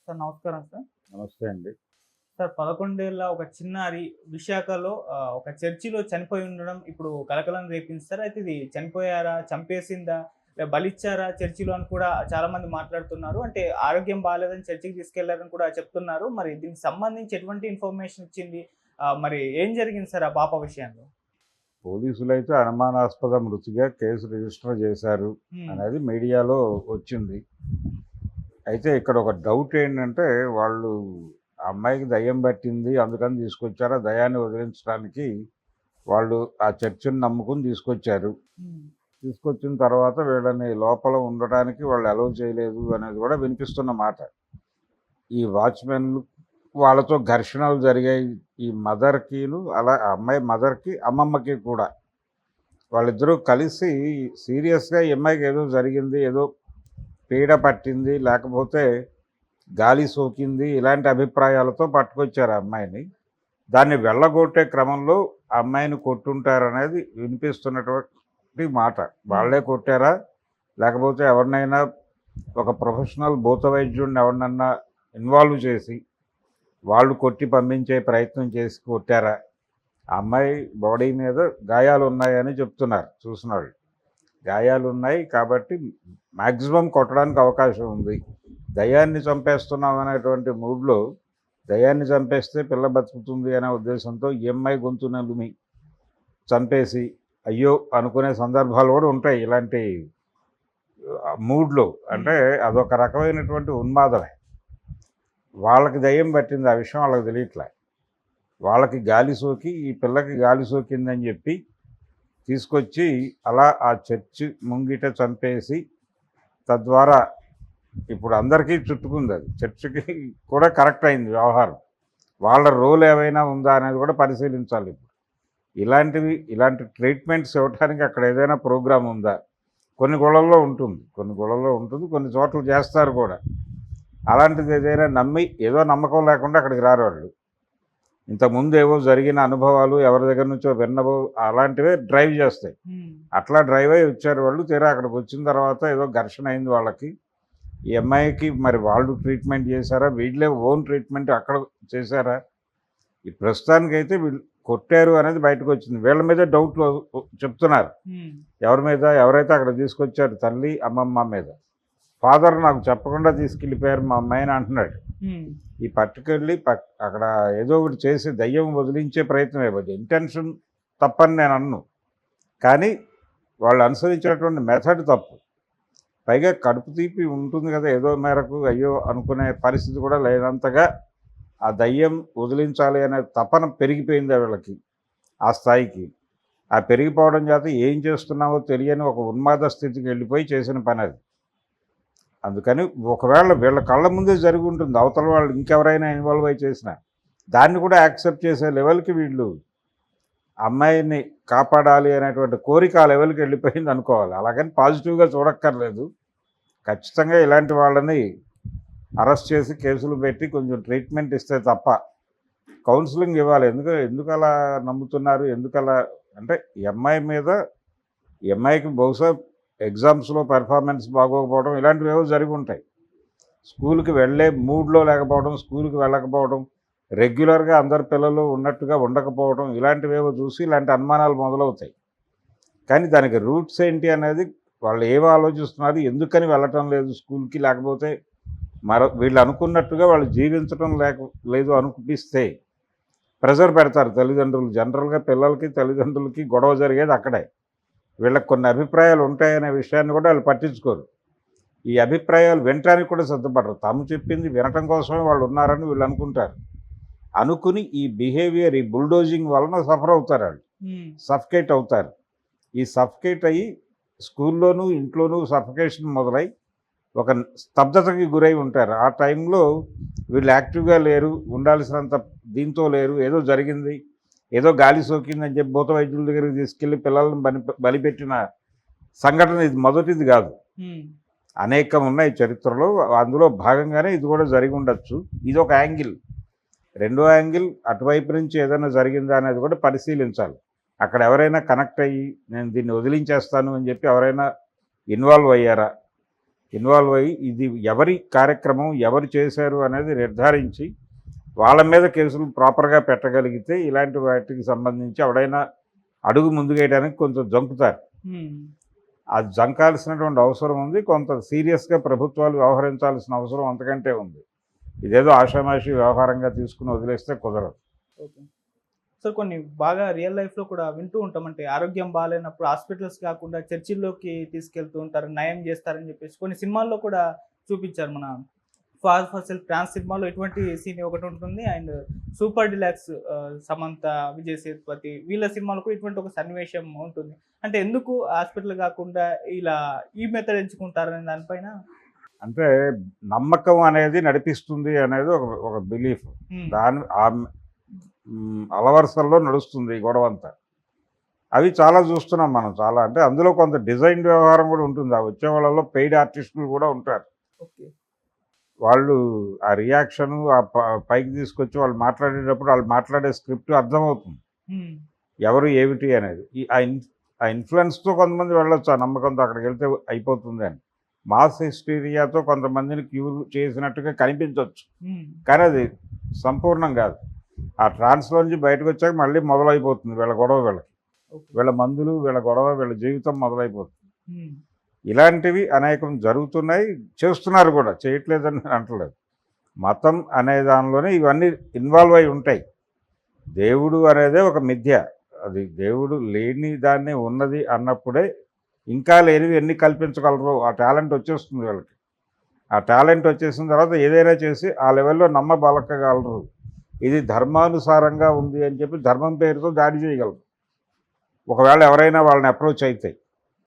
Sir నమస్కారం sir. నమస్తే అండి. సార్ 11 ఏళ్ల ఒక చిన్నారి విశాఖలో ఒక చర్చిలో చనిపోయి ఉండడం ఇప్పుడు కలకలం రేపింది సార్. అయితే ఇది చనిపోయారా? చంపేసిందా? బలిచ్చారా చర్చిలో అని కూడా చాలామంది మాట్లాడుతున్నారు. అంటే ఆరోగ్యం బాలేదని చర్చికి తీసుకెళ్లారని కూడా చెప్తున్నారు. మరి దీనికి సంబంధించి ఎటువంటి ఇన్ఫర్మేషన్ ఇచ్చింది? మరి ఏం జరిగింది సార్ ఆ పాప విషయంలో? పోలీసులైతే అనుమానాస్పద మృతిగా కేసు రిజిస్టర్ చేశారు హ్మ్. అనేది మీడియాలో వచ్చింది. అయితే ఇక్కడ ఒక డౌట్ ఏంటంటే, వాళ్ళు ఆ అమ్మాయికి దయ్యం పట్టింది అందుకని తీసుకొచ్చారు. ఆ దయ్యాన్ని వదిలించడానికి వాళ్ళు ఆ చర్చిని నమ్ముకుని తీసుకొచ్చారు. హ్మ్. తీసుకొచ్చిన తర్వాత వీళ్ళని లోపల ఉండడానికి వాళ్ళు అలౌ చేయలేదు అనేది కూడా వినిపిస్తున్న మాట. ఈ వాచ్మెన్లు వాళ్ళతో ఘర్షణలు జరిగాయి. ఈ మదర్కిను అలా ఆ అమ్మాయి మదర్కి అమ్మమ్మకి కూడా వాళ్ళిద్దరూ కలిసి సీరియస్గా ఈ అమ్మాయికి ఏదో జరిగింది, ఏదో పీడ పట్టింది, లేకపోతే గాలి సోకింది, ఇలాంటి అభిప్రాయాలతో పట్టుకొచ్చారు ఆ అమ్మాయిని. దాన్ని వెళ్ళగొట్టే క్రమంలో ఆ అమ్మాయిని కొట్టుంటారనేది వినిపిస్తున్నటువంటి మాట. వాళ్ళే కొట్టారా, లేకపోతే ఎవరినైనా ఒక ప్రొఫెషనల్ భూత వైద్యుడిని ఎవరినన్నా ఇన్వాల్వ్ చేసి వాళ్ళు కొట్టి పంపించే ప్రయత్నం చేసి కొట్టారా? ఆ అమ్మాయి బాడీ మీద గాయాలు ఉన్నాయని చెప్తున్నారు చూసిన వాళ్ళు. గాయాలు ఉన్నాయి కాబట్టి మ్యాక్సిమం కొట్టడానికి అవకాశం ఉంది. దయ్యాన్ని చంపేస్తున్నాం అనేటువంటి మూడ్లో దయ్యాన్ని చంపేస్తే పిల్ల బతుకుతుంది అనే ఉద్దేశంతో ఈ అమ్మాయి గొంతు నలుమి చంపేసి అయ్యో అనుకునే సందర్భాలు కూడా ఉంటాయి ఇలాంటి మూడ్లో. అంటే అదొక రకమైనటువంటి ఉన్మాదమే. వాళ్ళకి దయ్యం పట్టింది, ఆ విషయం వాళ్ళకి తెలియట్లే. వాళ్ళకి గాలి సోకి ఈ పిల్లకి గాలి సోకిందని చెప్పి తీసుకొచ్చి అలా ఆ చర్చి ముంగిట చంపేసి, తద్వారా ఇప్పుడు అందరికీ చుట్టుకుంది. అది చర్చికి కూడా కరెక్ట్ అయింది వ్యవహారం. వాళ్ళ రోల్ ఏమైనా ఉందా అనేది కూడా పరిశీలించాలి. ఇప్పుడు ఇలాంటి ట్రీట్మెంట్స్ ఇవ్వడానికి అక్కడ ఏదైనా ప్రోగ్రామ్ ఉందా? కొన్ని గుళ్ళల్లో ఉంటుంది, కొన్ని చోట్ల చేస్తారు కూడా. అలాంటిది ఏదైనా నమ్మి ఏదో నమ్మకం లేకుండా అక్కడికి రారు వాళ్ళు. ఇంతకుముందు ఏవో జరిగిన అనుభవాలు ఎవరి దగ్గర నుంచో విన్నవో అలాంటివే డ్రైవ్ చేస్తాయి. అట్లా డ్రైవ్ అయ్యి వచ్చారు వాళ్ళు. తీరా అక్కడికి వచ్చిన తర్వాత ఏదో ఘర్షణ అయింది వాళ్ళకి. ఈ అమ్మాయికి మరి వాళ్ళు ట్రీట్మెంట్ చేశారా, వీళ్ళే ఓన్ ట్రీట్మెంట్ అక్కడ చేశారా? ఈ ప్రస్తుతానికైతే వీళ్ళు కొట్టారు అనేది బయటకు వచ్చింది. వీళ్ళ మీద డౌట్లు చెప్తున్నారు. ఎవరి మీద? ఎవరైతే అక్కడ తీసుకొచ్చారు తల్లి అమ్మమ్మ మీద. ఫాదర్ నాకు చెప్పకుండా తీసుకెళ్ళిపోయారు మా అమ్మాయిని అంటున్నాడు. ఈ పట్టుకెళ్ళి అక్కడ ఏదో ఒకటి చేసి దయ్యం వదిలించే ప్రయత్నం అయిపోయింది. ఇంటెన్షన్ తప్పని నేను అన్ను, కానీ వాళ్ళు అనుసరించినటువంటి మెథడ్ తప్పు. పైగా కడుపు తీపి ఉంటుంది కదా, ఏదో మేరకు అయ్యో అనుకునే పరిస్థితి కూడా లేనంతగా ఆ దయ్యం వదిలించాలి అనే తపన పెరిగిపోయింది వీళ్ళకి ఆ స్థాయికి. ఆ పెరిగిపోవడం చేత ఏం చేస్తున్నామో తెలియని ఒక ఉన్మాద స్థితికి వెళ్ళిపోయి చేసిన పని అది. అందుకని ఒకవేళ వీళ్ళ కళ్ళ ముందే జరిగి ఉంటుంది, అవతల వాళ్ళు ఇంకెవరైనా ఇన్వాల్వ్ అయి చేసినా దాన్ని కూడా యాక్సెప్ట్ చేసే లెవెల్కి వీళ్ళు అమ్మాయిని కాపాడాలి అనేటువంటి కోరిక ఆ లెవెల్కి వెళ్ళిపోయింది అనుకోవాలి. అలాగని పాజిటివ్గా చూడక్కర్లేదు. ఖచ్చితంగా ఇలాంటి వాళ్ళని అరెస్ట్ చేసి కేసులు పెట్టి కొంచెం ట్రీట్మెంట్ ఇస్తే తప్ప కౌన్సిలింగ్ ఇవ్వాలి. ఎందుకు అలా నమ్ముతున్నారు, ఎందుకలా అంటే ఈ అమ్మాయికి బహుశా ఎగ్జామ్స్లో పెర్ఫార్మెన్స్ బాగోకపోవడం ఇలాంటివి ఏవో జరిగి ఉంటాయి. స్కూల్కి వెళ్ళే మూడ్లో లేకపోవడం, స్కూల్కి వెళ్ళకపోవడం, రెగ్యులర్గా అందరు పిల్లలు ఉన్నట్టుగా ఉండకపోవడం, ఇలాంటివేవో చూసి ఇలాంటి అనుమానాలు మొదలవుతాయి. కానీ దానికి రూట్స్ ఏంటి అనేది వాళ్ళు ఏమో ఆలోచిస్తున్నారు, ఎందుకని వెళ్ళటం లేదు స్కూల్కి, లేకపోతే వీళ్ళు అనుకున్నట్టుగా వాళ్ళు జీవించడం లేదు అనిపిస్తే ప్రెజర్ పెడతారు తల్లిదండ్రులు. జనరల్గా పిల్లలకి తల్లిదండ్రులకి గొడవ జరిగేది అక్కడే. వీళ్ళకి కొన్ని అభిప్రాయాలు ఉంటాయనే విషయాన్ని కూడా వాళ్ళు పట్టించుకోరు. ఈ అభిప్రాయాలు వినటానికి కూడా సిద్ధపడరు. తాము చెప్పింది వినటం కోసమే వాళ్ళు ఉన్నారని వీళ్ళు అనుకుంటారు. అనుకుని ఈ బిహేవియర్, ఈ బుల్డోజింగ్ వలన సఫర్ అవుతారు వాళ్ళు, సఫకేట్ అవుతారు. ఈ సఫకేట్ అయ్యి స్కూల్లోనూ ఇంట్లోనూ సఫకేషన్ మొదలై ఒక స్తబ్దతకి గురై ఉంటారు. ఆ టైంలో వీళ్ళు యాక్టివ్గా లేరు, ఉండాల్సినంత దీంతో లేరు. ఏదో జరిగింది, ఏదో గాలి సోకిందని చెప్పి భూత వైద్యుల దగ్గరికి తీసుకెళ్ళి పిల్లలను బలిపెట్టిన సంఘటన ఇది మొదటిది కాదు. అనేకం ఉన్నాయి చరిత్రలో. అందులో భాగంగానే ఇది కూడా జరిగి ఉండొచ్చు. ఇది ఒక యాంగిల్. రెండో యాంగిల్, అటువైపు నుంచి ఏదైనా జరిగిందా అనేది కూడా పరిశీలించాలి. అక్కడ ఎవరైనా కనెక్ట్ అయ్యి నేను దీన్ని వదిలించేస్తాను అని చెప్పి ఎవరైనా ఇన్వాల్వ్ అయ్యారా? ఇన్వాల్వ్ అయ్యి ఇది ఎవరి కార్యక్రమం ఎవరు చేశారు అనేది నిర్ధారించి వాళ్ళ మీద కేసులు ప్రాపర్గా పెట్టగలిగితే ఇలాంటి వాటికి సంబంధించి ఎవడైనా అడుగు ముందుకేయడానికి కొంచెం జంకుతారు. అది జంకాల్సినటువంటి అవసరం ఉంది. కొంత సీరియస్గా ప్రభుత్వాలు వ్యవహరించాల్సిన అవసరం అంతకంటే ఉంది. ఇదేదో ఆషామాషి వ్యవహారంగా తీసుకుని వదిలేస్తే కుదరదు. ఓకే. సో కొన్ని బాగా రియల్ లైఫ్‌లో కూడా వింటూ ఉంటాం. అంటే ఆరోగ్యం బాలేనప్పుడు హాస్పిటల్స్ కాకుండా చర్చిల్లోకి తీసుకెళ్తూ ఉంటారు. నయం చేస్తారని చెప్పేసి కొన్ని సినిమాల్లో కూడా చూపించారు. మన 'ఫాదర్ ఫాసిల్' ఫ్రాన్స్ సినిమాలో ఇటువంటి సీన్ ఒకటి ఉంటుంది. And 'super deluxe' Samantha, Vijay Sethupathi వీళ్ళ సినిమాలో కూడా ఇటువంటి ఒక సన్నివేశం ఉంటుంది. అంటే ఎందుకు హాస్పిటల్ కాకుండా ఇలా ఈ మెథడ్ ఎంచుకుంటారనే దానిపైన అంటే నమ్మకం అనేది నడిపిస్తుంది అనేది ఒక ఒక బిలీఫ్. దాని అలవరుసల్లో నడుస్తుంది ఈ గొడవ అంతా. అవి చాలా చూస్తున్నాం మనం. చాలా అంటే అందులో కొంత డిజైన్ వ్యవహారం కూడా ఉంటుంది. ఆ వచ్చే వాళ్ళలో పెయిడ్ ఆర్టిస్టులు కూడా ఉంటారు. ఓకే. వాళ్ళు ఆ రియాక్షను పైకి తీసుకొచ్చి వాళ్ళు మాట్లాడేటప్పుడు వాళ్ళు మాట్లాడే స్క్రిప్ట్ అర్థమవుతుంది ఎవరు ఏమిటి అనేది. ఆ ఇన్ఫ్లుయెన్స్తో కొంతమంది వెళ్ళొచ్చు, ఆ నమ్మకంతో అక్కడికి వెళ్తే అయిపోతుంది అని. మాస్ హిస్టీరియాతో కొంతమందిని క్యూ చేసినట్టుగా కనిపించవచ్చు, కానీ అది సంపూర్ణం కాదు. ఆ ట్రాన్స్లోంచి బయటకు వచ్చాక మళ్ళీ మొదలైపోతుంది వీళ్ళ గొడవ, వీళ్ళ మందులు, వీళ్ళ గొడవ, వీళ్ళ జీవితం మొదలైపోతుంది. ఇలాంటివి అనేకం జరుగుతున్నాయి, చేస్తున్నారు కూడా, చేయట్లేదని అంటలేదు. మతం అనే దానిలోనే ఇవన్నీ ఇన్వాల్వ్ అయి ఉంటాయి. దేవుడు అనేదే ఒక మిథ్య. అది దేవుడు లేని దాన్ని ఉన్నది అన్నప్పుడే ఇంకా లేనివి ఎన్ని కల్పించగలరు. ఆ టాలెంట్ వచ్చేస్తుంది వీళ్ళకి. ఆ టాలెంట్ వచ్చేసిన తర్వాత ఏదైనా చేసి ఆ లెవెల్లో నమ్మబలకగలరు. ఇది ధర్మానుసారంగా ఉంది అని చెప్పి ధర్మం పేరుతో దాడి చేయగలరు ఒకవేళ ఎవరైనా వాళ్ళని అప్రోచ్ అయితే.